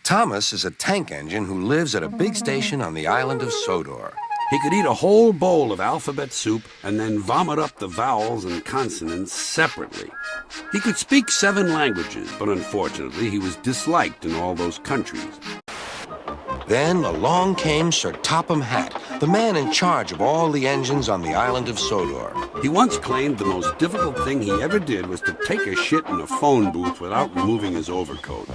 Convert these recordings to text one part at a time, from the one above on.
Thomas is a tank engine who lives at a big station on the island of Sodor. He could eat a whole bowl of alphabet soup and then vomit up the vowels and consonants separately. He could speak 7 languages, but unfortunately he was disliked in all those countries. Then along came Sir Topham Hatt, the man in charge of all the engines on the island of Sodor. He once claimed the most difficult thing he ever did was to take a shit in a phone booth without removing his overcoat.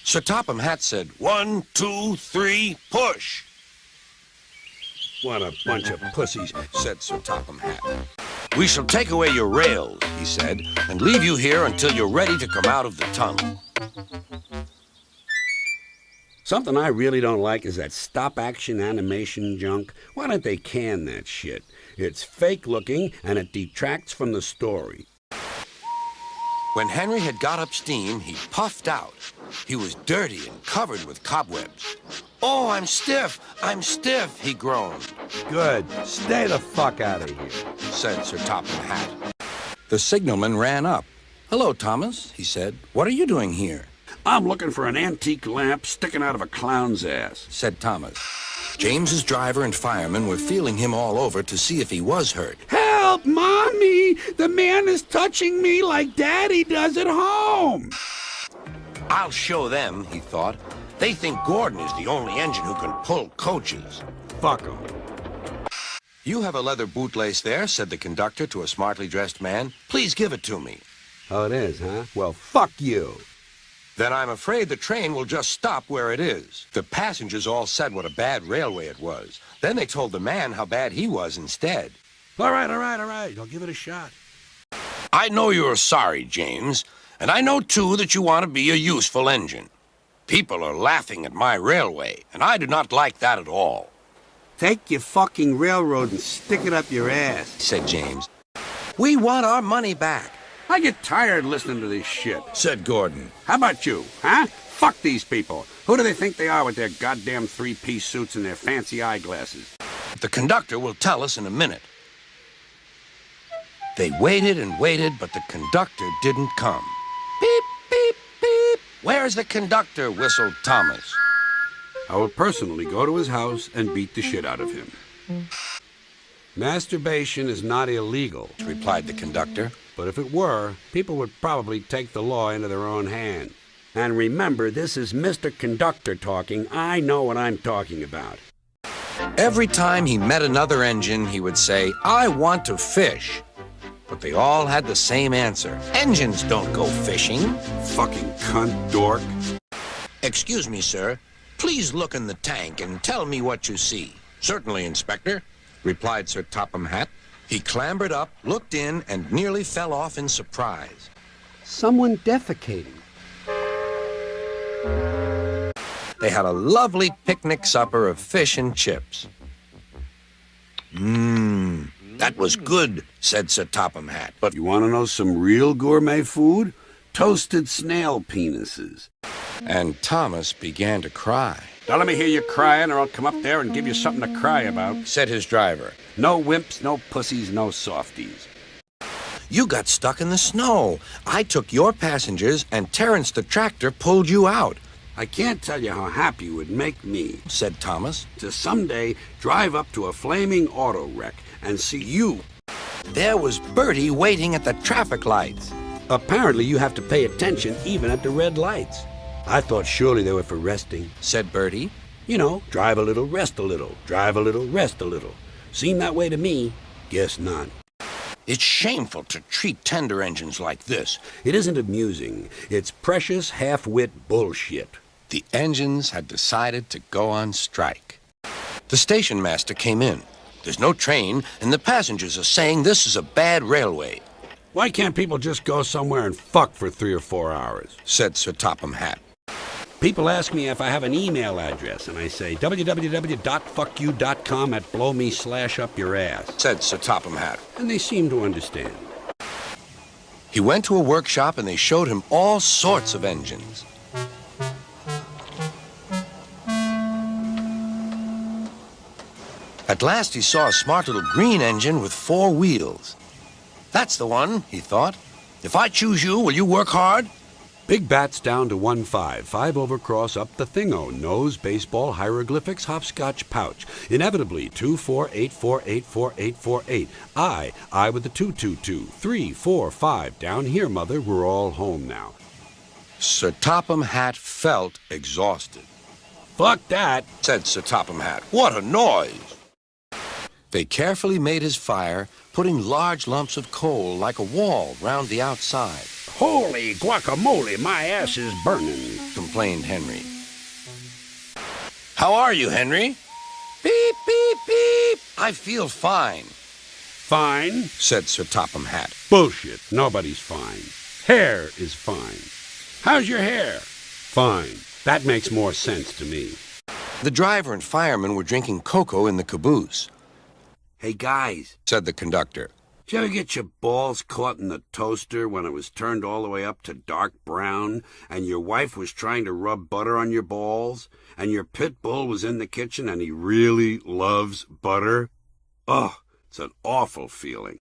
Sir Topham Hatt said, 1, 2, 3, push! What a bunch of pussies, said Sir Topham Hatt. We shall take away your rails, he said, and leave you here until you're ready to come out of the tunnel. Something I really don't like is that stop-action animation junk. Why don't they can that shit? It's fake-looking, and it detracts from the story. When Henry had got up steam, he puffed out. He was dirty and covered with cobwebs. Oh, I'm stiff, he groaned. Good. Stay the fuck out of here, said Sir Topham Hatt. The signalman ran up. Hello, Thomas, he said. What are you doing here? I'm looking for an antique lamp sticking out of a clown's ass, said Thomas. James's driver and fireman were feeling him all over to see if he was hurt. Help, Mommy! The man is touching me like Daddy does at home! I'll show them, he thought. They think Gordon is the only engine who can pull coaches. Fuck 'em. You have a leather bootlace there, said the conductor to a smartly dressed man. Please give it to me. Oh, it is, huh? Well, fuck you. Then I'm afraid the train will just stop where it is. The passengers all said what a bad railway it was. Then they told the man how bad he was instead. All right. I'll give it a shot. I know you're sorry, James, and I know, too, that you want to be a useful engine. People are laughing at my railway, and I do not like that at all. Take your fucking railroad and stick it up your ass, said James. We want our money back. I get tired listening to this shit, said Gordon. How about you, huh? Fuck these people. Who do they think they are with their goddamn 3-piece suits and their fancy eyeglasses? The conductor will tell us in a minute. They waited and waited, but the conductor didn't come. Beep, beep, beep. Where's the conductor? Whistled Thomas. I will personally go to his house and beat the shit out of him. Masturbation is not illegal, replied the conductor. But if it were, people would probably take the law into their own hands. And remember, this is Mr. Conductor talking. I know what I'm talking about. Every time he met another engine, he would say, I want to fish. But they all had the same answer. Engines don't go fishing. Fucking cunt dork. Excuse me, sir. Please look in the tank and tell me what you see. Certainly, Inspector, replied Sir Topham Hatt. He clambered up, looked in, and nearly fell off in surprise. Someone defecating. They had a lovely picnic supper of fish and chips. That was good, said Sir Topham Hatt. But you want to know some real gourmet food? Toasted snail penises. And Thomas began to cry. Don't let me hear you crying or I'll come up there and give you something to cry about, said his driver. No wimps, no pussies, no softies. You got stuck in the snow. I took your passengers and Terrence the tractor pulled you out. I can't tell you how happy it would make me, said Thomas, to someday drive up to a flaming auto wreck and see you. There was Bertie waiting at the traffic lights. Apparently you have to pay attention even at the red lights. I thought surely they were for resting, said Bertie. You know, drive a little, rest a little, drive a little, rest a little. Seemed that way to me. Guess not. It's shameful to treat tender engines like this. It isn't amusing. It's precious half-wit bullshit. The engines had decided to go on strike. The station master came in. There's no train, and the passengers are saying this is a bad railway. Why can't people just go somewhere and fuck for 3 or 4 hours? Said Sir Topham Hatt. People ask me if I have an email address, and I say www.fuckyou.com at blowme/up-your-ass, said Sir Topham Hatt. And they seem to understand. He went to a workshop and they showed him all sorts of engines. At last he saw a smart little green engine with 4 wheels. That's the one, he thought. If I choose you, will you work hard? Big bats down to 1-5. 5 overcross up the thingo. Nose, baseball, hieroglyphics, hopscotch, pouch. Inevitably, 2, 4, 8, 4, 8, 4, 8, 4, 8. I with the 2, 2, 2. 3, 4, 5. Down here, Mother. We're all home now. Sir Topham Hatt felt exhausted. Fuck that, said Sir Topham Hatt. What a noise! They carefully made his fire, putting large lumps of coal like a wall round the outside. Holy guacamole, my ass is burning, complained Henry. How are you, Henry? Beep, beep, beep. I feel fine. Fine, said Sir Topham Hatt. Bullshit, nobody's fine. Hair is fine. How's your hair? Fine. That makes more sense to me. The driver and fireman were drinking cocoa in the caboose. Hey, guys, said the conductor. Did you ever get your balls caught in the toaster when it was turned all the way up to dark brown, and your wife was trying to rub butter on your balls, and your pit bull was in the kitchen and he really loves butter? Oh, it's an awful feeling.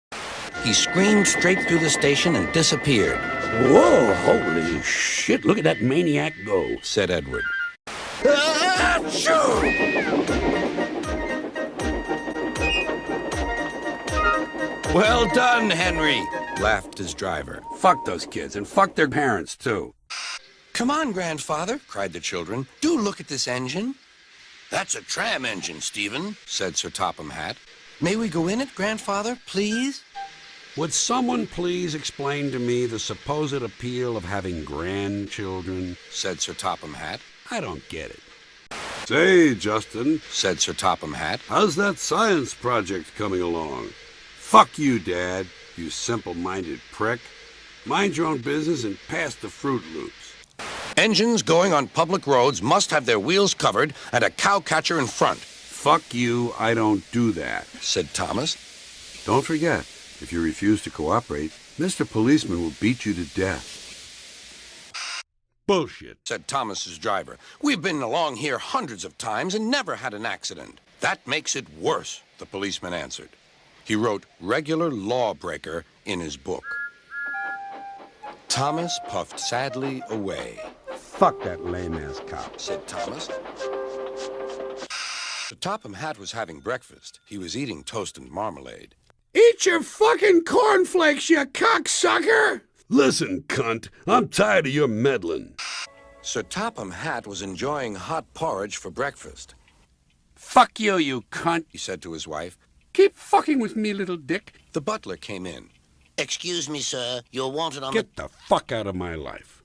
He screamed straight through the station and disappeared. Whoa, holy shit, look at that maniac go, said Edward. Well done, Henry, laughed his driver. Fuck those kids, and fuck their parents, too. Come on, grandfather, cried the children. Do look at this engine. That's a tram engine, Stephen, said Sir Topham Hatt. May we go in it, grandfather, please? Would someone please explain to me the supposed appeal of having grandchildren? Said Sir Topham Hatt. I don't get it. Say, Justin, said Sir Topham Hatt. How's that science project coming along? Fuck you, Dad, you simple-minded prick. Mind your own business and pass the Fruit Loops. Engines going on public roads must have their wheels covered and a cowcatcher in front. Fuck you, I don't do that, said Thomas. Don't forget, if you refuse to cooperate, Mr. Policeman will beat you to death. Bullshit, said Thomas's driver. We've been along here hundreds of times and never had an accident. That makes it worse, the policeman answered. He wrote regular lawbreaker in his book. Thomas puffed sadly away. Fuck that lame-ass cop, said Thomas. The Topham Hatt was having breakfast. He was eating toast and marmalade. Eat your fucking cornflakes, you cocksucker! Listen, cunt, I'm tired of your meddling. Sir Topham Hatt was enjoying hot porridge for breakfast. Fuck you, you cunt, he said to his wife. Keep fucking with me, little dick. The butler came in. Excuse me, sir. You're wanted on Get the fuck out of my life.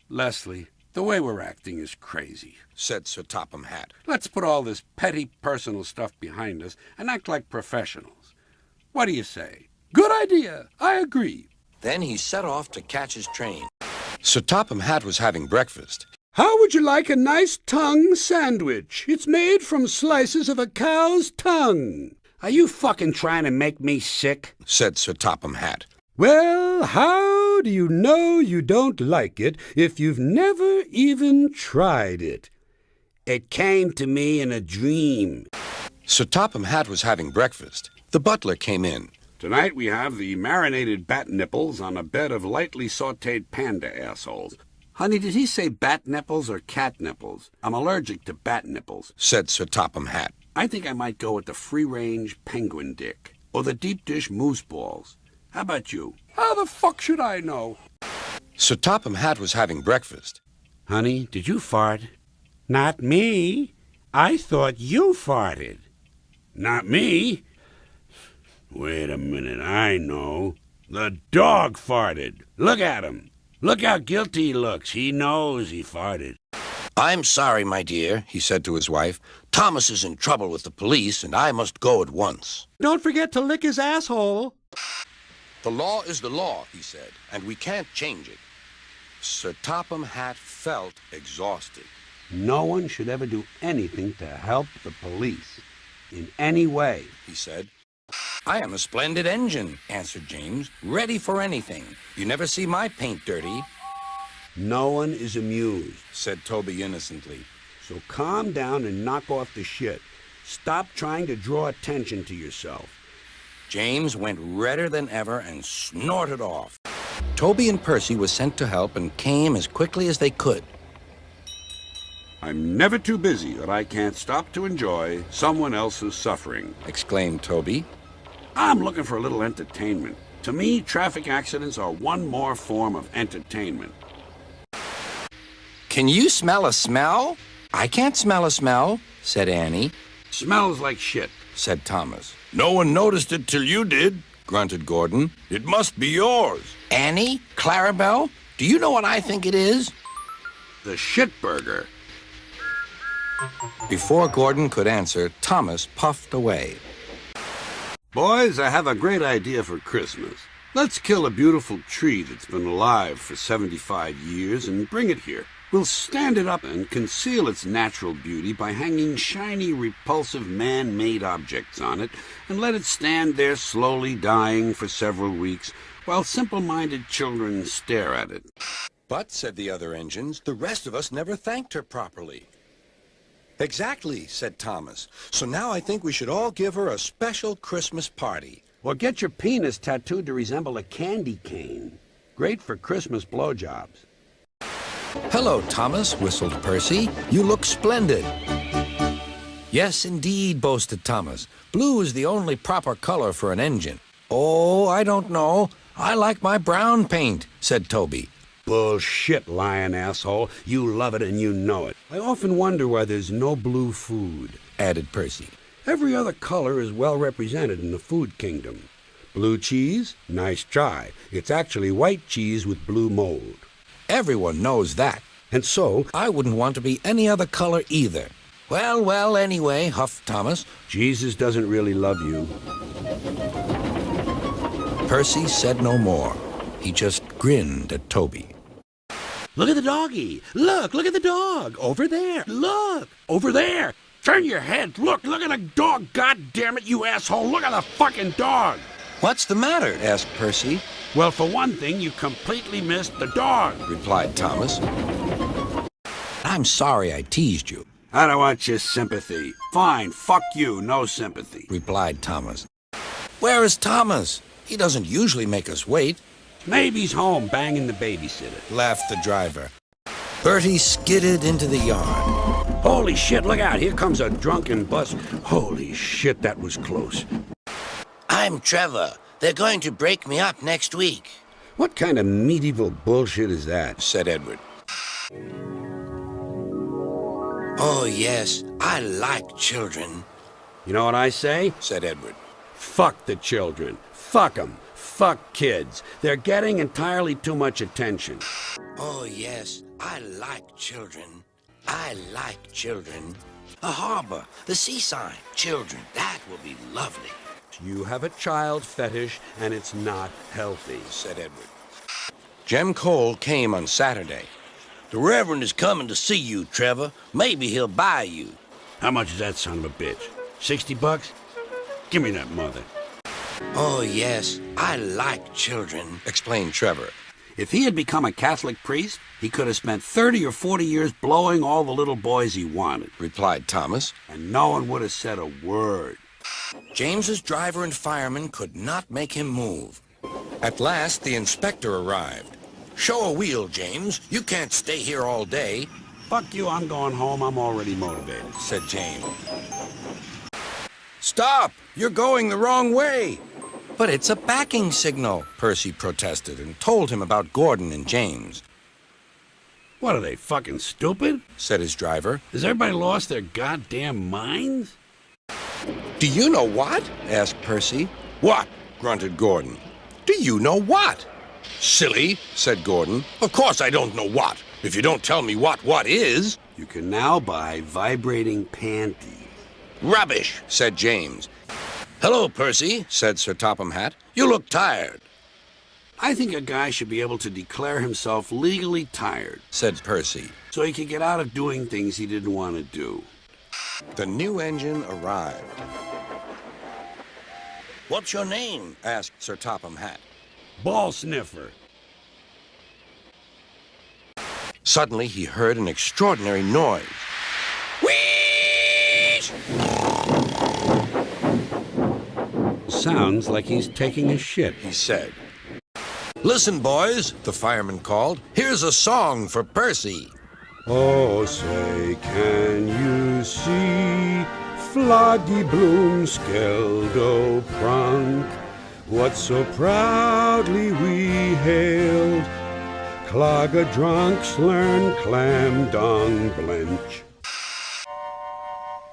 Leslie, the way we're acting is crazy, said Sir Topham Hatt. Let's put all this petty personal stuff behind us and act like professionals. What do you say? Good idea. I agree. Then he set off to catch his train. Sir Topham Hatt was having breakfast. How would you like a nice tongue sandwich? It's made from slices of a cow's tongue. Are you fucking trying to make me sick? Said Sir Topham Hatt. Well, how do you know you don't like it if you've never even tried it? It came to me in a dream. Sir Topham Hatt was having breakfast. The butler came in. Tonight we have the marinated bat nipples on a bed of lightly sautéed panda assholes. Honey, did he say bat nipples or cat nipples? I'm allergic to bat nipples, said Sir Topham Hatt. I think I might go with the free-range penguin dick, or the deep dish moose balls. How about you? How the fuck should I know? Sir Topham Hatt was having breakfast. Honey, did you fart? Not me. I thought you farted. Not me. Wait a minute, I know. The dog farted. Look at him. Look how guilty he looks. He knows he farted. I'm sorry, my dear, he said to his wife. Thomas is in trouble with the police, and I must go at once. Don't forget to lick his asshole. The law is the law, he said, and we can't change it. Sir Topham Hatt felt exhausted. No one should ever do anything to help the police. In any way, he said. I am a splendid engine, answered James, ready for anything. You never see my paint dirty. No one is amused, said Toby innocently. So calm down and knock off the shit. Stop trying to draw attention to yourself. James went redder than ever and snorted off. Toby and Percy were sent to help and came as quickly as they could. I'm never too busy that I can't stop to enjoy someone else's suffering, Exclaimed Toby. I'm looking for a little entertainment. To me, traffic accidents are one more form of entertainment. Can you smell a smell? I can't smell a smell, said Annie. Smells like shit, Said Thomas. No one noticed it till you did, Grunted Gordon. It must be yours. Annie? Clarabelle? Do you know what I think it is? the shit burger. Before Gordon could answer, Thomas puffed away. Boys, I have a great idea for Christmas. Let's kill a beautiful tree that's been alive for 75 years and bring it here. We'll stand it up and conceal its natural beauty by hanging shiny, repulsive man-made objects on it and let it stand there slowly dying for several weeks while simple-minded children stare at it. But, said the other engines, the rest of us never thanked her properly. Exactly, said Thomas. So now I think we should all give her a special Christmas party. Or get your penis tattooed to resemble a candy cane. Great for Christmas blowjobs. Hello, Thomas, whistled Percy. You look splendid. Yes, indeed, boasted Thomas. Blue is the only proper color for an engine. Oh, I don't know. I like my brown paint, said Toby. Bullshit, lying asshole. You love it and you know it. I often wonder why there's no blue food, added Percy. Every other color is well represented in the food kingdom. Blue cheese? Nice try. It's actually white cheese with blue mold. Everyone knows that. And so, I wouldn't want to be any other color either. Well, anyway, huffed Thomas. Jesus doesn't really love you. Percy said no more. He just grinned at Toby. Look at the doggy. Look at the dog. Over there. Look. Over there. Turn your head. Look at the dog. God damn it, you asshole. Look at the fucking dog. What's the matter? Asked Percy. Well, for one thing, you completely missed the dog, replied Thomas. I'm sorry I teased you, I don't want your sympathy. Fine, fuck you, no sympathy, replied Thomas. Where is Thomas? He doesn't usually make us wait. Maybe he's home banging the babysitter, laughed the driver. Bertie skidded into the yard. Holy shit, look out, here comes a drunken bus. Holy shit, that was close. I'm Trevor. They're going to break me up next week. What kind of medieval bullshit is that? Said Edward. Oh, yes, I like children. You know what I say? Said Edward. Fuck the children. Fuck them. Fuck kids. They're getting entirely too much attention. Oh, yes, I like children. I like children. A harbor, the seaside, children, that will be lovely. You have a child fetish, and it's not healthy, said Edward. Jem Cole came on Saturday. The Reverend is coming to see you, Trevor. Maybe he'll buy you. How much is that son of a bitch? $60? Give me that mother. Oh, yes, I like children, explained Trevor. If he had become a Catholic priest, he could have spent 30 or 40 years blowing all the little boys he wanted, replied Thomas. And no one would have said a word. James's driver and fireman could not make him move. At last, the inspector arrived. Show a wheel, James. You can't stay here all day. Fuck you, I'm going home. I'm already motivated, said James. Stop! You're going the wrong way. But it's a backing signal, Percy protested and told him about Gordon and James. What are they, fucking stupid? Said his driver. Has everybody lost their goddamn minds? Do you know what? Asked Percy. What? Grunted Gordon. Do you know what? Silly, said Gordon. Of course I don't know what. If you don't tell me what is. You can now buy vibrating panties. Rubbish, said James. Hello, Percy, said Sir Topham Hatt. You look tired. I think a guy should be able to declare himself legally tired, said Percy, so he could get out of doing things he didn't want to do. The new engine arrived. What's your name? Asked Sir Topham Hatt. Ball sniffer. Suddenly he heard an extraordinary noise. Whee! Sounds like he's taking a shit, he said. Listen, boys, the fireman called. Here's a song for Percy. Oh, say, can you see Floggy Bloom Skeldo Prunk? What so proudly we hailed, Clogger drunks learn clam dung blench.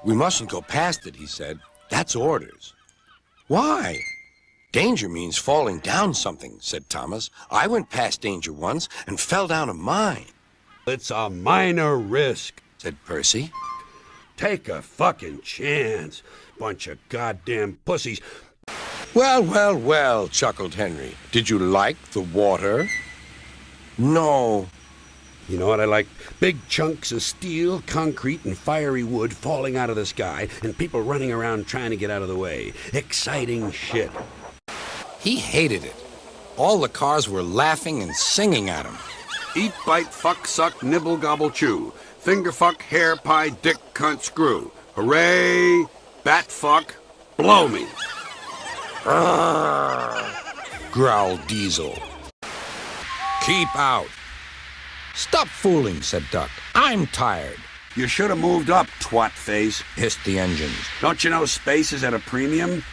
We mustn't go past it, he said. That's orders. Why? Danger means falling down something, said Thomas. I went past danger once and fell down a mine. It's a minor risk, said Percy. Take a fucking chance, bunch of goddamn pussies. Well, well, well, chuckled Henry. Did you like the water? No. You know what I like? Big chunks of steel, concrete, and fiery wood falling out of the sky, and people running around trying to get out of the way. Exciting shit. He hated it. All the cars were laughing and singing at him. Eat, bite, fuck, suck, nibble, gobble, chew. Finger fuck, hair pie, dick, cunt, screw. Hooray! Bat fuck, blow me. Growled Diesel. Keep out. Stop fooling, said Duck. I'm tired. You should have moved up, twat face, hissed the engines. Don't you know space is at a premium?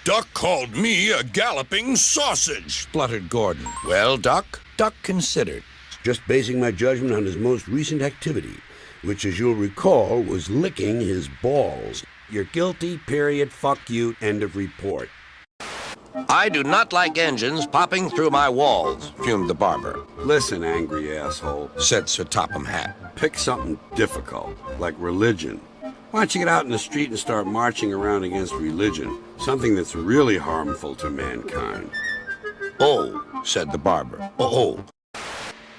Duck called me a galloping sausage, spluttered Gordon. Well, Duck? Duck considered. Just basing my judgment on his most recent activity, which, as you'll recall, was licking his balls. You're guilty, period, fuck you, end of report. I do not like engines popping through my walls, fumed the barber. Listen, angry asshole, said Sir Topham Hatt. Pick something difficult, like religion. Why don't you get out in the street and start marching around against religion, something that's really harmful to mankind? Oh, said the barber. Oh.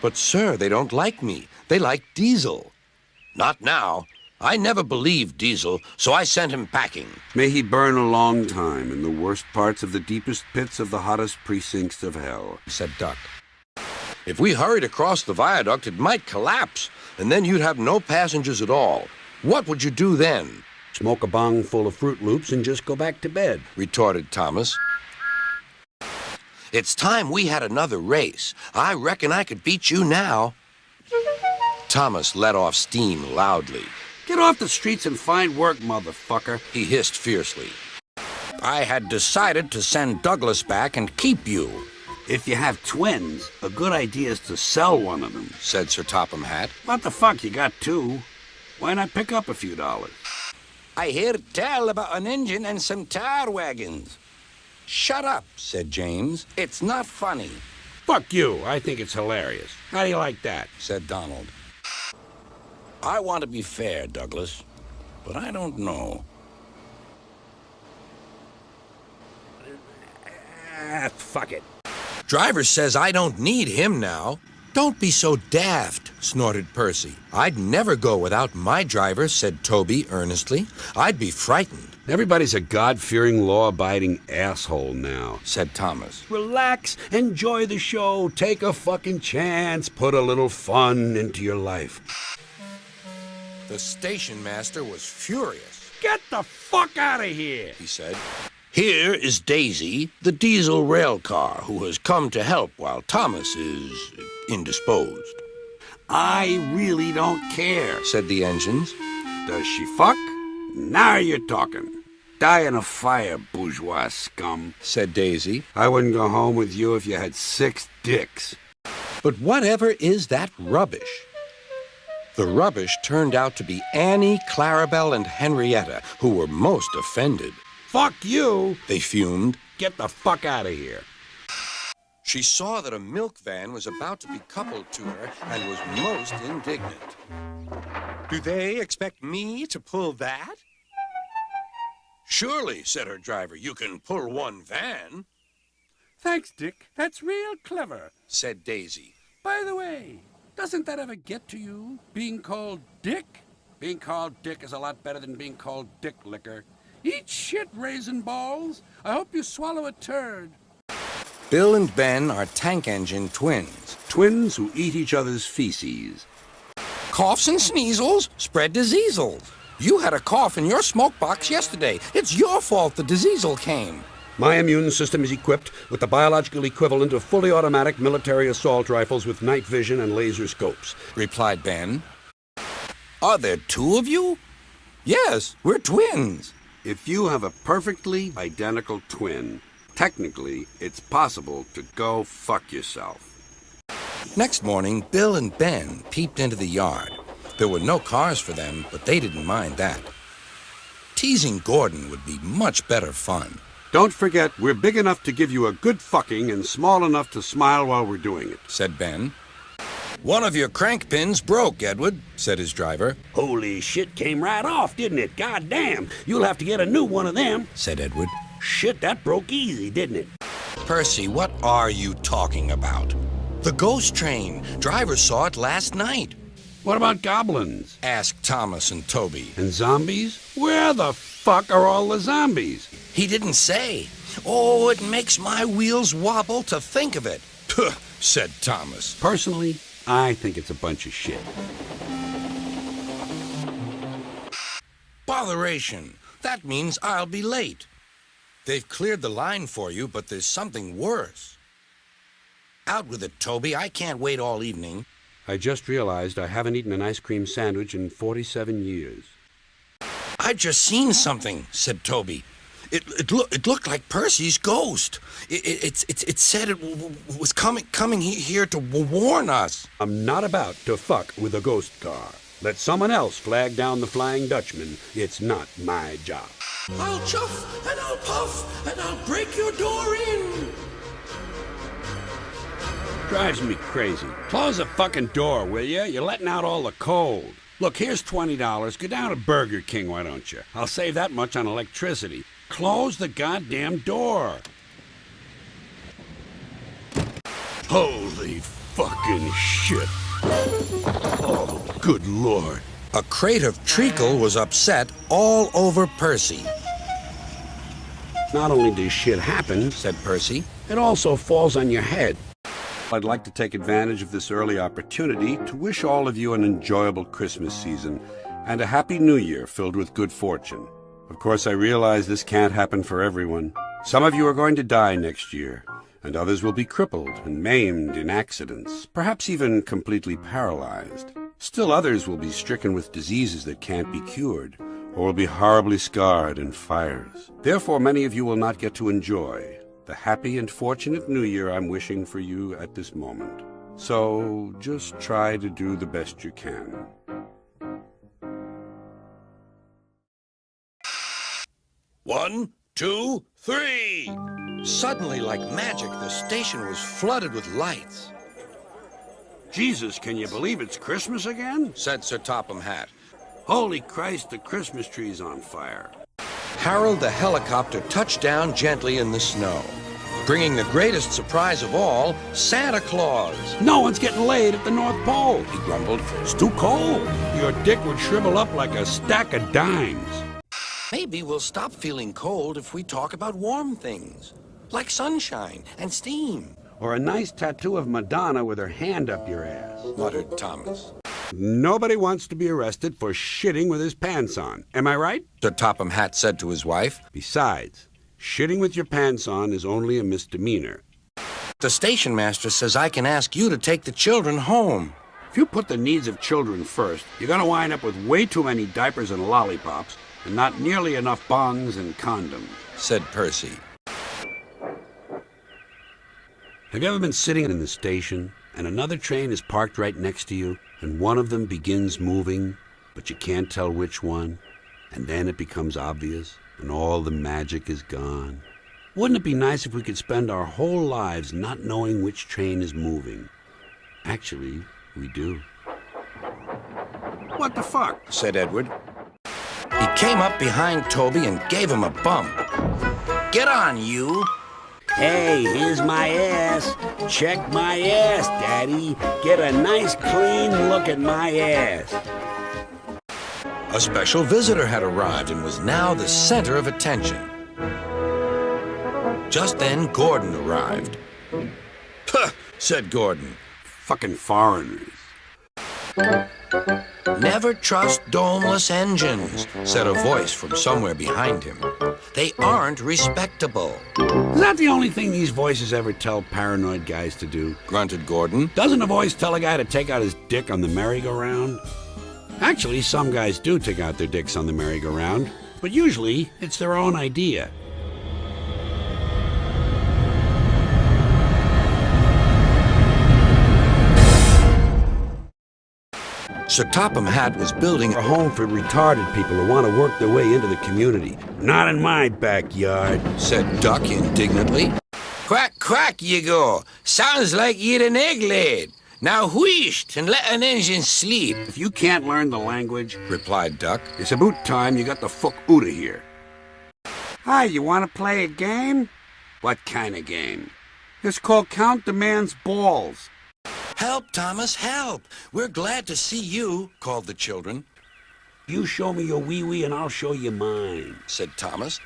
But, sir, they don't like me. They like Diesel. Not now. I never believed Diesel, so I sent him packing. May he burn a long time in the worst parts of the deepest pits of the hottest precincts of hell, said Duck. If we hurried across the viaduct, it might collapse, and then you'd have no passengers at all. What would you do then? Smoke a bong full of Fruit Loops and just go back to bed, retorted Thomas. It's time we had another race. I reckon I could beat you now. Thomas let off steam loudly. Get off the streets and find work, motherfucker, he hissed fiercely. I had decided to send Douglas back and keep you. If you have twins, a good idea is to sell one of them, said Sir Topham Hatt. What the fuck, you got two? Why not pick up a few dollars? I hear tell about an engine and some tar wagons. Shut up, said James. It's not funny. Fuck you. I think it's hilarious. How do you like that? Said Donald. I want to be fair, Douglas, but I don't know. Fuck it. Driver says I don't need him now. Don't be so daft, snorted Percy. I'd never go without my driver, said Toby earnestly. I'd be frightened. Everybody's a God-fearing, law-abiding asshole now, said Thomas. Relax, enjoy the show, take a fucking chance, put a little fun into your life. The station master was furious. Get the fuck out of here, he said. Here is Daisy, the diesel rail car, who has come to help while Thomas is indisposed. I really don't care, said the engines. Does she fuck? Now you're talking. Die in a fire, bourgeois scum, said Daisy. I wouldn't go home with you if you had 6 dicks. But whatever is that rubbish? The rubbish turned out to be Annie, Clarabelle, and Henrietta, who were most offended. Fuck you, they fumed. Get the fuck out of here. She saw that a milk van was about to be coupled to her and was most indignant. Do they expect me to pull that? Surely, said her driver, you can pull one van. Thanks, Dick. That's real clever, said Daisy. By the way, doesn't that ever get to you, being called Dick? Being called Dick is a lot better than being called Dick Licker. Eat shit, raisin balls. I hope you swallow a turd. Bill and Ben are tank engine twins. Twins who eat each other's feces. Coughs and sneezels spread diseasels. You had a cough in your smoke box yesterday. It's your fault the diseasel came. My immune system is equipped with the biological equivalent of fully automatic military assault rifles with night vision and laser scopes, replied Ben. Are there two of you? Yes, we're twins. If you have a perfectly identical twin, technically, it's possible to go fuck yourself. Next morning, Bill and Ben peeped into the yard. There were no cars for them, but they didn't mind that. Teasing Gordon would be much better fun. Don't forget, we're big enough to give you a good fucking and small enough to smile while we're doing it, said Ben. One of your crank pins broke, Edward, said his driver. Holy shit, came right off, didn't it? God damn, you'll have to get a new one of them, said Edward. Shit, that broke easy, didn't it? Percy, what are you talking about? The ghost train. Driver saw it last night. What about goblins? Asked Thomas and Toby. And zombies? Where the fuck are all the zombies? He didn't say. Oh, it makes my wheels wobble to think of it, said Thomas. Personally, I think it's a bunch of shit. Botheration. That means I'll be late. They've cleared the line for you, but there's something worse. Out with it, Toby. I can't wait all evening. I just realized I haven't eaten an ice cream sandwich in 47 years. I just seen something, said Toby. It looked like Percy's ghost. It said it was coming here to warn us. I'm not about to fuck with a ghost car. Let someone else flag down the Flying Dutchman. It's not my job. I'll chuff and I'll puff and I'll break your door in. Drives me crazy. Close the fucking door, will you? You're letting out all the cold. Look, here's $20. Go down to Burger King, why don't you? I'll save that much on electricity. Close the goddamn door. Holy fucking shit. Oh, good Lord. A crate of treacle was upset all over Percy. Not only does shit happen, said Percy, it also falls on your head. I'd like to take advantage of this early opportunity to wish all of you an enjoyable Christmas season and a happy New Year filled with good fortune. Of course, I realize this can't happen for everyone. Some of you are going to die next year, and others will be crippled and maimed in accidents, perhaps even completely paralyzed. Still others will be stricken with diseases that can't be cured, or will be horribly scarred in fires. Therefore, many of you will not get to enjoy the happy and fortunate New Year I'm wishing for you at this moment. So just try to do the best you can. One, two, three. Suddenly, like magic, the station was flooded with lights. Jesus, can you believe it's Christmas again? Said Sir Topham Hatt. Holy Christ, the Christmas tree's on fire. Harold the helicopter touched down gently in the snow, bringing the greatest surprise of all, Santa Claus. No one's getting laid at the North Pole, he grumbled. It's too cold. Your dick would shrivel up like a stack of dimes. Maybe we'll stop feeling cold if we talk about warm things, like sunshine and steam. Or a nice tattoo of Madonna with her hand up your ass, muttered Thomas. Nobody wants to be arrested for shitting with his pants on. Am I right? Sir Topham Hatt said to his wife. Besides, shitting with your pants on is only a misdemeanor. The station master says I can ask you to take the children home. If you put the needs of children first, you're going to wind up with way too many diapers and lollipops and not nearly enough bongs and condoms, said Percy. Have you ever been sitting in the station and another train is parked right next to you and one of them begins moving, but you can't tell which one, and then it becomes obvious and all the magic is gone? Wouldn't it be nice if we could spend our whole lives not knowing which train is moving? Actually, we do. What the fuck? Said Edward. He came up behind Toby and gave him a bump. Get on, you! Hey, here's my ass. Check my ass, Daddy. Get a nice clean look at my ass. A special visitor had arrived and was now the center of attention. Just then, Gordon arrived. Puh, said Gordon. Fucking foreigners. Never trust domeless engines, said a voice from somewhere behind him. They aren't respectable. Is that the only thing these voices ever tell paranoid guys to do? Grunted Gordon. Doesn't a voice tell a guy to take out his dick on the merry-go-round? Actually, some guys do take out their dicks on the merry-go-round, but usually it's their own idea. Sir Topham Hatt was building A home for retarded people who want to work their way into the community. Not in my backyard, said Duck indignantly. Quack, quack, you go. Sounds like you'd an egg laid. Now wheesht and let an engine sleep. If you can't learn the language, replied Duck. it's about time you got the fuck outta here. Hi, you want to play a game? What kind of game? It's called Count the Man's Balls. Help, Thomas, help! We're glad to see you, called the children. You show me your wee-wee and I'll show you mine, said Thomas.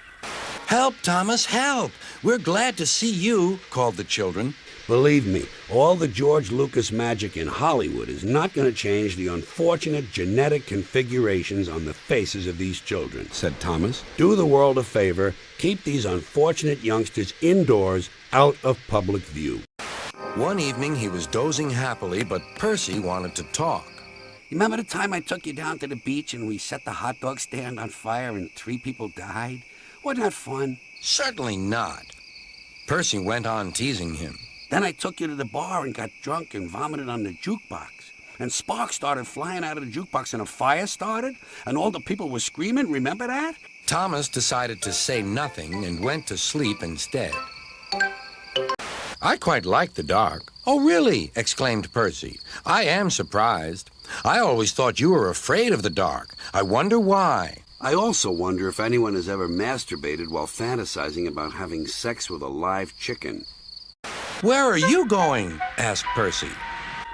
Help, Thomas, help! We're glad to see you, called the children. Believe me, all the George Lucas magic in Hollywood is not going to change the unfortunate genetic configurations on the faces of these children, said Thomas. Do the world a favor, keep these unfortunate youngsters indoors, out of public view. One evening he was dozing happily, but Percy wanted to talk. Remember the time I took you down to the beach and we set the hot dog stand on fire and 3 people died? Wasn't that fun? Certainly not. Percy went on teasing him. Then I took you to the bar and got drunk and vomited on the jukebox. And sparks started flying out of the jukebox and a fire started and all the people were screaming. Remember that? Thomas decided to say nothing and went to sleep instead. I quite like the dark. Oh, really? Exclaimed Percy. I am surprised. I always thought you were afraid of the dark. I wonder why. I also wonder if anyone has ever masturbated while fantasizing about having sex with a live chicken. Where are you going? Asked Percy.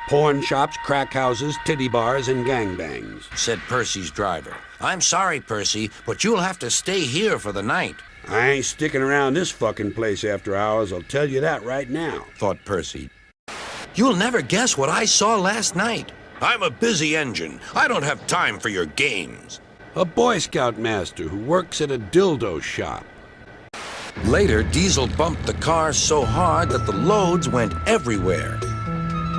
Porn shops, crack houses, titty bars, and gangbangs, said Percy's driver. I'm sorry, Percy, but you'll have to stay here for the night. I ain't sticking around this fucking place after hours, I'll tell you that right now, thought Percy. You'll never guess what I saw last night. I'm a busy engine. I don't have time for your games. A Boy Scout master who works at a dildo shop. Later, Diesel bumped the car so hard that the loads went everywhere.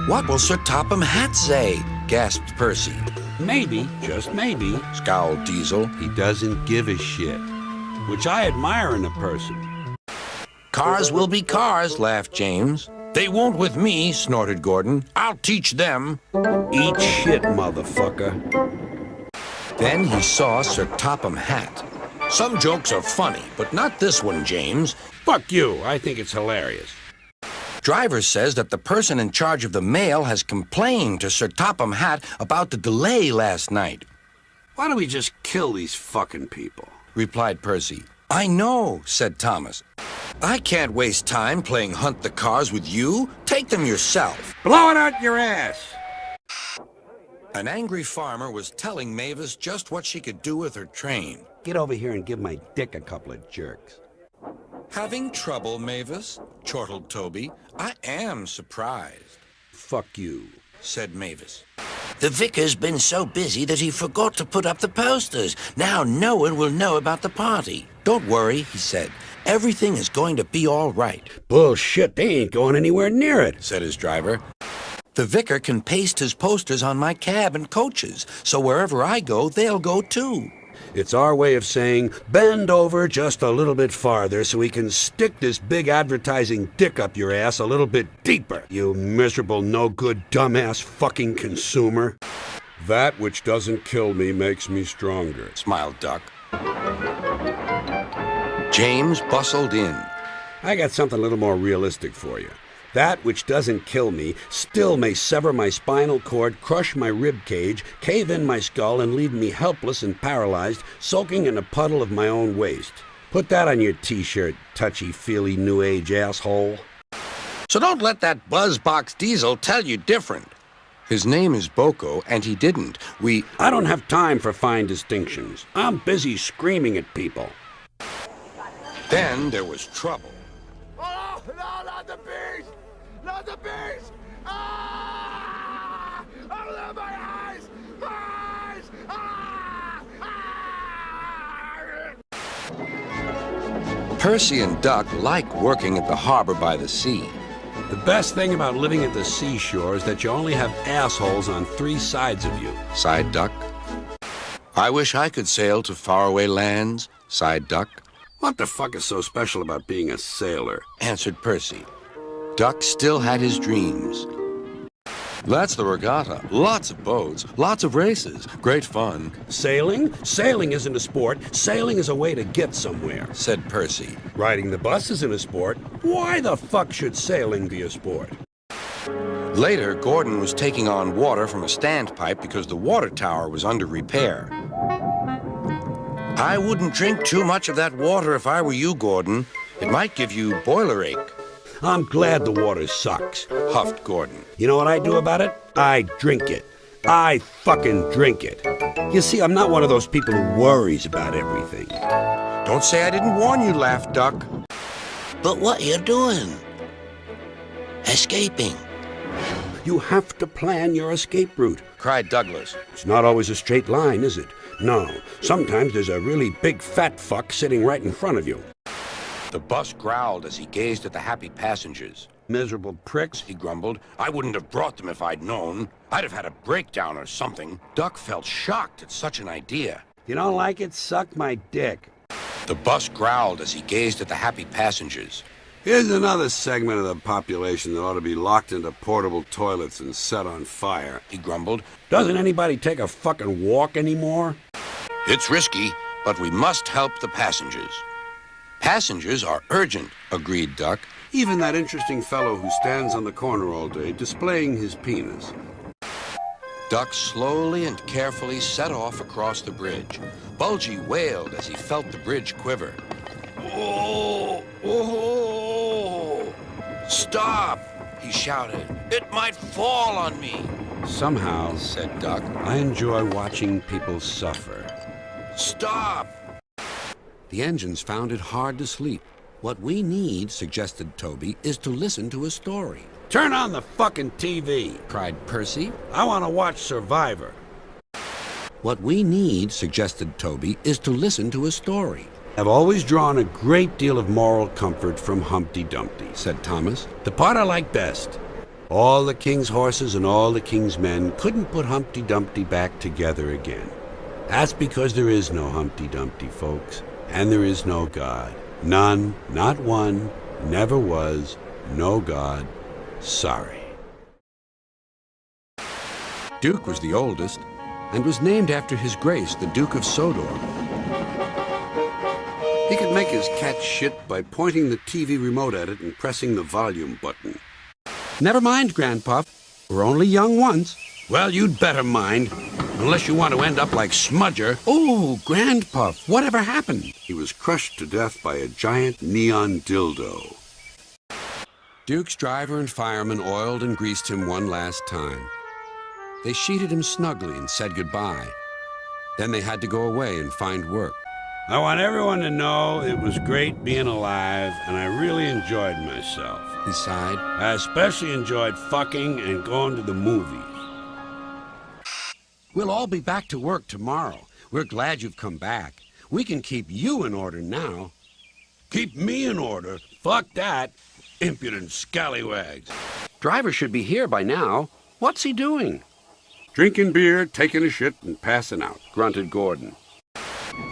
What will Sir Topham Hatt say? Gasped Percy. Maybe, just maybe, scowled Diesel, he doesn't give a shit. Which I admire in a person. Cars will be cars, laughed James. They won't with me, snorted Gordon. I'll teach them. Eat shit, motherfucker. Then he saw Sir Topham Hatt. Some jokes are funny, but not this one, James. Fuck you, I think it's hilarious. Driver says that the person in charge of the mail has complained to Sir Topham Hatt about the delay last night. Why don't we just kill these fucking people? Replied Percy. I know, said Thomas. I can't waste time playing hunt the cars with you. Take them yourself. Blow it out your ass! An angry farmer was telling Mavis just what she could do with her train. Get over here and give my dick a couple of jerks. Having trouble, Mavis? Chortled Toby. I am surprised. Fuck you, said Mavis. The vicar's been so busy that he forgot to put up the posters. Now no one will know about the party. Don't worry, he said. Everything is going to be all right. Bullshit, they ain't going anywhere near it, said his driver. The vicar can paste his posters on my cab and coaches, so wherever I go, they'll go too. It's our way of saying, bend over just a little bit farther so we can stick this big advertising dick up your ass a little bit deeper, you miserable, no-good, dumbass fucking consumer. That which doesn't kill me makes me stronger, smiled Duck. James bustled in. I got something a little more realistic for you. That which doesn't kill me still may sever my spinal cord, crush my rib cage, cave in my skull, and leave me helpless and paralyzed, soaking in a puddle of my own waste. Put that on your t-shirt, touchy-feely new age asshole. So don't let that buzzbox Diesel tell you different. His name is Boko, and he didn't. I don't have time for fine distinctions. I'm busy screaming at people. Then there was trouble. Oh, no, not the beast! Not the beast! Ah! Open my eyes! Ah! Percy and Duck like working at the harbor by the sea. The best thing about living at the seashore is that you only have assholes on 3 sides of you, Sighed Duck. I wish I could sail to faraway lands, sighed Duck. What the fuck is so special about being a sailor? Answered Percy. Duck still had his dreams. That's the regatta. Lots of boats, lots of races, great fun, Sailing? Sailing isn't a sport. Sailing is a way to get somewhere. said Percy. Riding the bus isn't a sport. Why the fuck should sailing be a sport? Later, Gordon was taking on water from a standpipe because the water tower was under repair. I wouldn't drink too much of that water if I were you, Gordon. It might give you boiler ache, I'm glad the water sucks. huffed Gordon. You know what I do about it? I drink it. I fucking drink it. You see, I'm not one of those people who worries about everything. Don't say I didn't warn you, laughed Duck. But what you doing? Escaping. You have to plan your escape route. Cried Douglas. It's not always a straight line, is it? No. Sometimes there's a really big fat fuck sitting right in front of you. The bus growled as he gazed at the happy passengers. Miserable pricks. He grumbled. I wouldn't have brought them if I'd known. I'd have had a breakdown or something. Duck felt shocked at such an idea. You don't like it? Suck my dick. The bus growled as he gazed at the happy passengers. Here's another segment of the population that ought to be locked into portable toilets and set on fire. He grumbled. Doesn't anybody take a fucking walk anymore? It's risky, but we must help the passengers. Passengers are urgent, agreed Duck. Even that interesting fellow who stands on the corner all day displaying his penis. Duck slowly and carefully set off across the bridge. Bulgy wailed as he felt the bridge quiver. Oh, oh, stop, he shouted. It might fall on me. Somehow, Said Duck. I enjoy watching people suffer. Stop. The engines found it hard to sleep. What we need, suggested Toby, is to listen to a story. Turn on the fucking TV, cried Percy. I want to watch Survivor. What we need, suggested Toby, is to listen to a story. I've always drawn a great deal of moral comfort from Humpty Dumpty, said Thomas. The part I like best. All the king's horses and all the king's men couldn't put Humpty Dumpty back together again. That's because there is no Humpty Dumpty, folks. And there is no God. None, not one, never was, no God. Sorry. Duke was the oldest and was named after his grace, the Duke of Sodor. He could make his cat shit by pointing the TV remote at it and pressing the volume button. Never mind, Grandpa. We're only young once. Well, you'd better mind. Unless you want to end up like Smudger. Oh, Grandpa, whatever happened? He was crushed to death by a giant neon dildo. Duke's driver and fireman oiled and greased him one last time. They sheeted him snugly and said goodbye. Then they had to go away and find work. I want everyone to know it was great being alive, and I really enjoyed myself. He sighed. I especially enjoyed fucking and going to the movies. We'll all be back to work tomorrow. We're glad you've come back. We can keep you in order now. Keep me in order? Fuck that. Impudent scallywags. Driver should be here by now. What's he doing? Drinking beer, taking a shit, and passing out, grunted Gordon.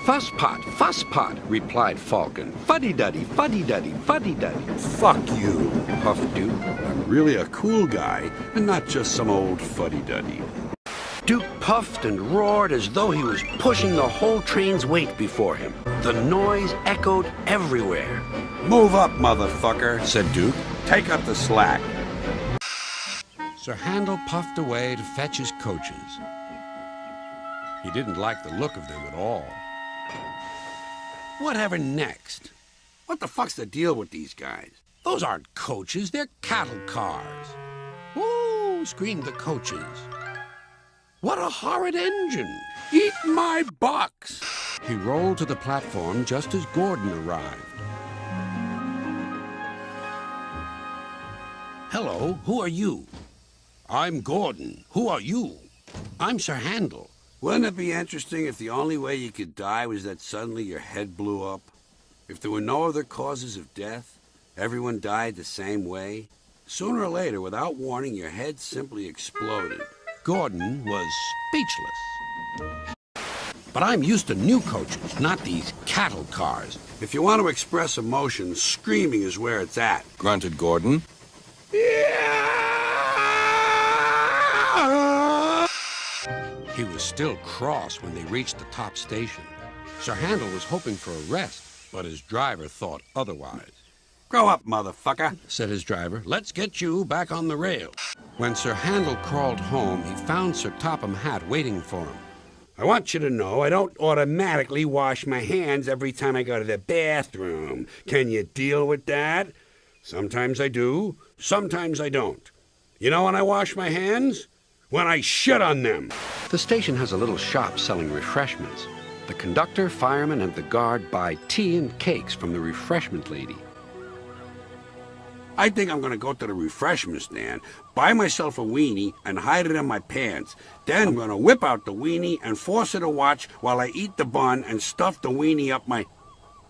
Fusspot, replied Falcon. Fuddy-duddy, fuddy-duddy, fuddy-duddy. Fuck you, puffed Duke. I'm really a cool guy, and not just some old fuddy-duddy. Duke puffed and roared as though he was pushing the whole train's weight before him. The noise echoed everywhere. Move up, motherfucker, said Duke. Take up the slack. Sir Handel puffed away to fetch his coaches. He didn't like the look of them at all. Whatever next? What the fuck's the deal with these guys? Those aren't coaches, they're cattle cars. Woo, screamed the coaches. What a horrid engine! Eat my box! He rolled to the platform just as Gordon arrived. Hello, who are you? I'm Gordon. Who are you? I'm Sir Handel. Wouldn't it be interesting if the only way you could die was that suddenly your head blew up? If there were no other causes of death, everyone died the same way, sooner or later, without warning, your head simply exploded. Gordon was speechless. But I'm used to new coaches, not these cattle cars. If you want to express emotion, screaming is where it's at, grunted Gordon. He was still cross when they reached the top station. Sir Handel was hoping for a rest, but his driver thought otherwise. Grow up, motherfucker, said his driver. Let's get you back on the rail. When Sir Handel crawled home, he found Sir Topham Hatt waiting for him. I want you to know I don't automatically wash my hands every time I go to the bathroom. Can you deal with that? Sometimes I do, sometimes I don't. You know when I wash my hands? When I shit on them. The station has a little shop selling refreshments. The conductor, fireman, and the guard buy tea and cakes from the refreshment lady. I think I'm going to go to the refreshment stand, buy myself a weenie, and hide it in my pants. Then I'm going to whip out the weenie and force her to watch while I eat the bun and stuff the weenie up my...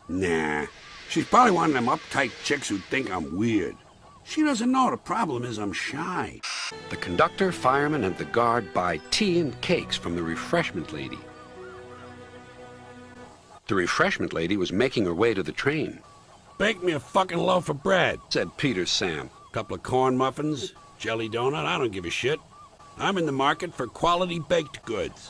Nah. She's probably one of them uptight chicks who think I'm weird. She doesn't know the problem is I'm shy. The conductor, fireman, and the guard buy tea and cakes from the refreshment lady. The refreshment lady was making her way to the train. Bake me a fucking loaf of bread, said Peter Sam. Couple of corn muffins, jelly donut, I don't give a shit. I'm in the market for quality baked goods.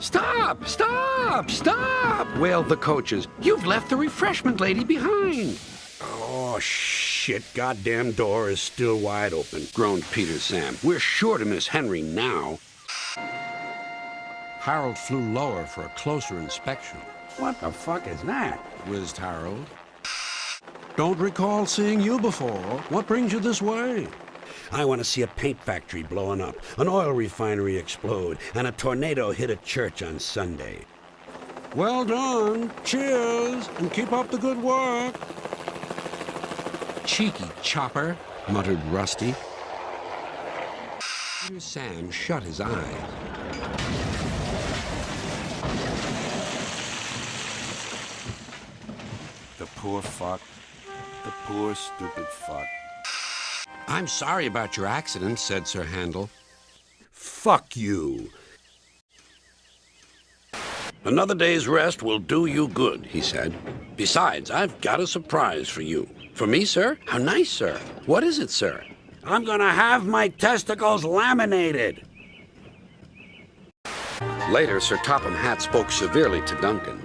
Stop! Stop! Stop! Wailed the coaches. You've left the refreshment lady behind. Oh, shit. Goddamn door is still wide open, groaned Peter Sam. We're sure to miss Henry now. Harold flew lower for a closer inspection. What the fuck is that? Whizzed Harold. Don't recall seeing you before. What brings you this way? I want to see a paint factory blowing up, an oil refinery explode, and a tornado hit a church on Sunday. Well done. Cheers, and keep up the good work. Cheeky chopper, muttered Rusty. Peter Sam shut his eyes. The poor fuck. The poor stupid fuck. I'm sorry about your accident, said Sir Handel. Fuck you. Another day's rest will do you good, he said. Besides, I've got a surprise for you. For me, sir? How nice, sir. What is it, sir? I'm gonna have my testicles laminated. Later, Sir Topham Hatt spoke severely to Duncan.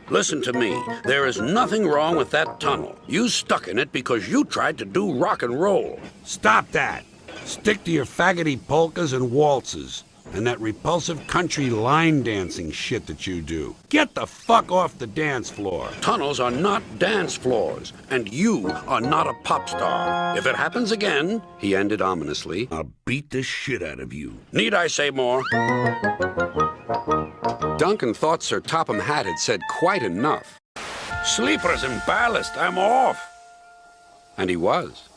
Listen to me. There is nothing wrong with that tunnel. You stuck in it because you tried to do rock and roll. Stop that. Stick to your faggoty polkas and waltzes and that repulsive country line dancing shit that you do. Get the fuck off the dance floor. Tunnels are not dance floors, and you are not a pop star. If it happens again, he ended ominously, I'll beat the shit out of you. Need I say more? Duncan thought Sir Topham Hatt had said quite enough. Sleepers and ballast, I'm off. And he was.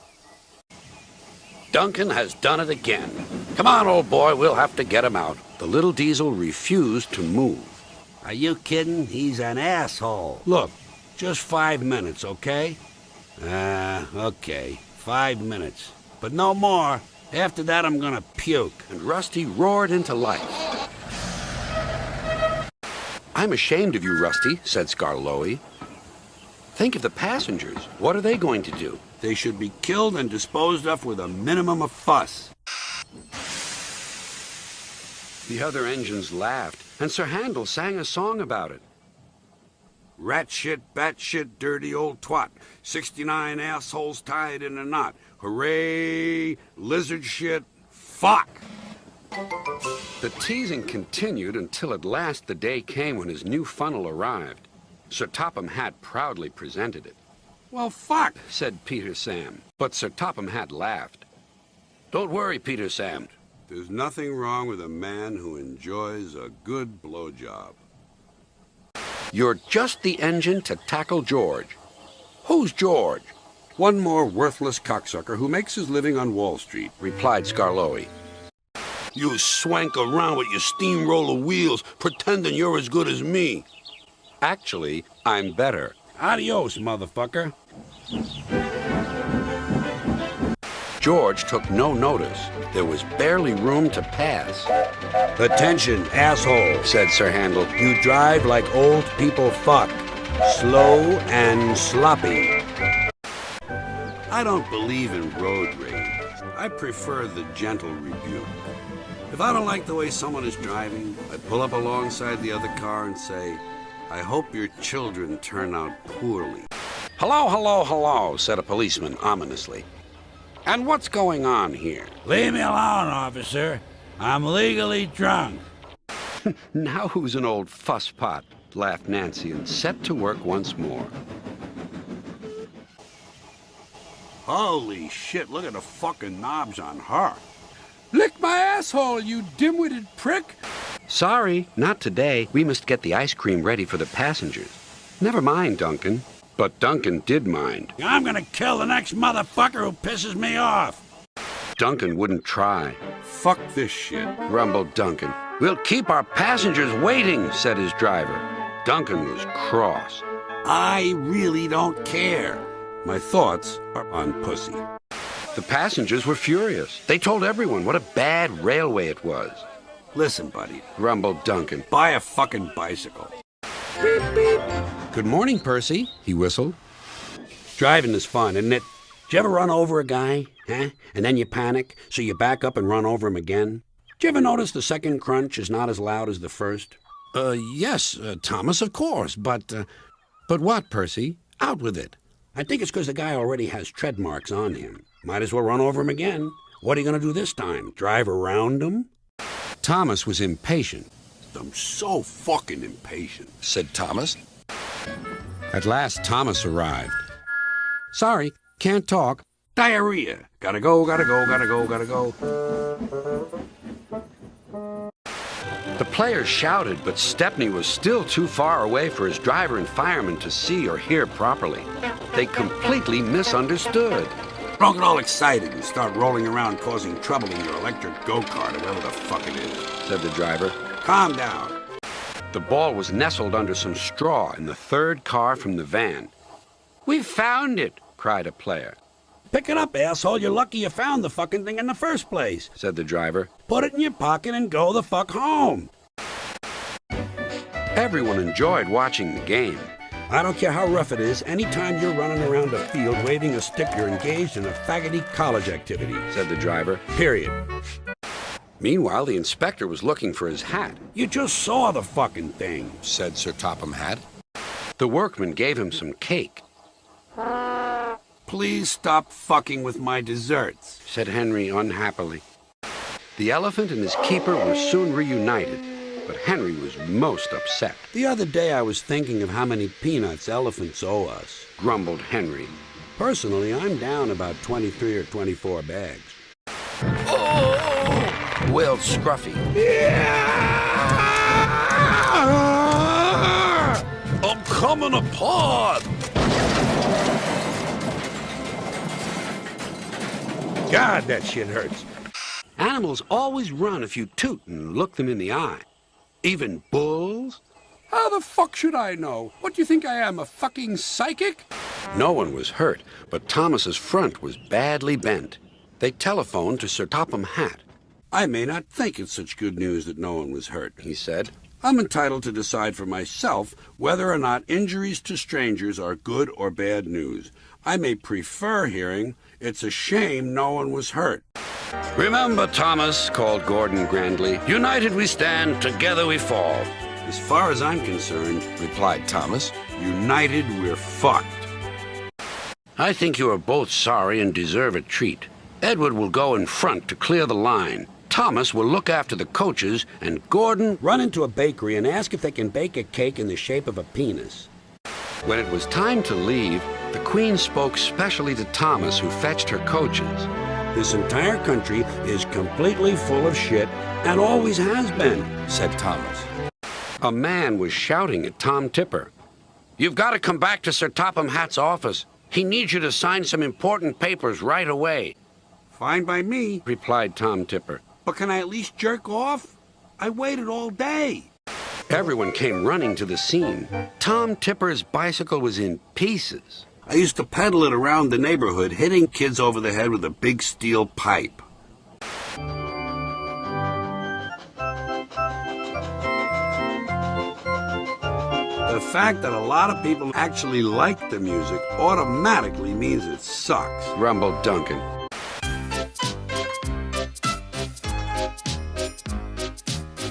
Duncan has done it again. Come on, old boy, we'll have to get him out. The little diesel refused to move. Are you kidding? He's an asshole. Look, just 5 minutes, okay? Okay, 5 minutes. But no more. After that, I'm gonna puke. And Rusty roared into life. I'm ashamed of you, Rusty, said Skarloey. Think of the passengers. What are they going to do? They should be killed and disposed of with a minimum of fuss. The other engines laughed, and Sir Handel sang a song about it. Rat shit, bat shit, dirty old twat. 69 assholes tied in a knot. Hooray! Lizard shit, fuck! The teasing continued until at last the day came when his new funnel arrived. Sir Topham Hatt proudly presented it. Well, fuck, said Peter Sam. But Sir Topham Hatt laughed. Don't worry, Peter Sam. There's nothing wrong with a man who enjoys a good blowjob. You're just the engine to tackle George. Who's George? One more worthless cocksucker who makes his living on Wall Street, replied Skarloey. You swank around with your steamroller wheels, pretending you're as good as me. Actually, I'm better. Adios, motherfucker. George took no notice. There was barely room to pass. Attention, asshole, Said Sir Handel. you drive like old people fuck. Slow and sloppy. I don't believe in road rage. I prefer the gentle rebuke. If I don't like the way someone is driving, I pull up alongside the other car and say, I hope your children turn out poorly. Hello, hello, hello, said a policeman ominously. And what's going on here? Leave me alone, officer. I'm legally drunk. Now who's an old fusspot? Laughed Nancy and set to work once more. Holy shit, look at the fucking knobs on her. Lick my asshole, you dim-witted prick! Sorry, not today. We must get the ice cream ready for the passengers. Never mind, Duncan. But Duncan did mind. I'm gonna kill the next motherfucker who pisses me off. Duncan wouldn't try. Fuck this shit. Grumbled Duncan. We'll keep our passengers waiting, said his driver. Duncan was cross. I really don't care. My thoughts are on pussy. The passengers were furious. They told everyone what a bad railway it was. Listen, buddy, Grumbled Duncan. buy a fucking bicycle. Beep, beep. Good morning, Percy, he whistled. Driving is fun, isn't it? Did you ever run over a guy, huh? And then you panic, so you back up and run over him again? Did you ever notice the second crunch is not as loud as the first? Yes, Thomas, of course, but what, Percy? Out with it. I think it's because the guy already has tread marks on him. Might as well run over him again. What are you going to do this time? Drive around him? Thomas was impatient. I'm so fucking impatient. Said Thomas. At last, Thomas arrived. Sorry, can't talk. Diarrhea. Gotta go, gotta go, gotta go, gotta go. The players shouted, but Stepney was still too far away for his driver and fireman to see or hear properly. They completely misunderstood. Don't get all excited and start rolling around causing trouble in your electric go-kart or whatever the fuck it is, Said the driver. Calm down. The ball was nestled under some straw in the third car from the van. We found it, cried a player. Pick it up, asshole. You're lucky you found the fucking thing in the first place. Said the driver. Put it in your pocket and go the fuck home. Everyone enjoyed watching the game. I don't care how rough it is, anytime you're running around a field waving a stick, you're engaged in a faggoty college activity. Said the driver. Period. Meanwhile, the inspector was looking for his hat. You just saw the fucking thing. Said Sir Topham Hatt. The workman gave him some cake. Please stop fucking with my desserts. Said Henry unhappily. The elephant and his keeper were soon reunited, but Henry was most upset. The other day I was thinking of how many peanuts elephants owe us. Grumbled Henry. Personally, I'm down about 23 or 24 bags. Oh! Wailed Scruffy. I'm coming apart! God, that shit hurts. Animals always run if you toot and look them in the eye. Even bulls. How the fuck should I know? What do you think I am, a fucking psychic? No one was hurt, but Thomas's front was badly bent. They telephoned to Sir Topham Hatt. I may not think it's such good news that no one was hurt, He said. I'm entitled to decide for myself whether or not injuries to strangers are good or bad news. I may prefer hearing, it's a shame no one was hurt. Remember, Thomas, called Gordon grandly. United we stand, together we fall. As far as I'm concerned, Replied Thomas. united we're fucked. I think you are both sorry and deserve a treat. Edward will go in front to clear the line. Thomas will look after the coaches, and Gordon... Run into a bakery and ask if they can bake a cake in the shape of a penis. When it was time to leave, the Queen spoke specially to Thomas, who fetched her coaches. This entire country is completely full of shit and always has been. Said Thomas. A man was shouting at Tom Tipper. You've got to come back to Sir Topham Hatt's office. He needs you to sign some important papers right away, Fine by me, replied Tom Tipper. but can I at least jerk off? I waited all day. Everyone came running to the scene. Tom Tipper's bicycle was in pieces. I used to pedal it around the neighborhood, hitting kids over the head with a big steel pipe. The fact that a lot of people actually like the music automatically means it sucks, Rumbled Duncan.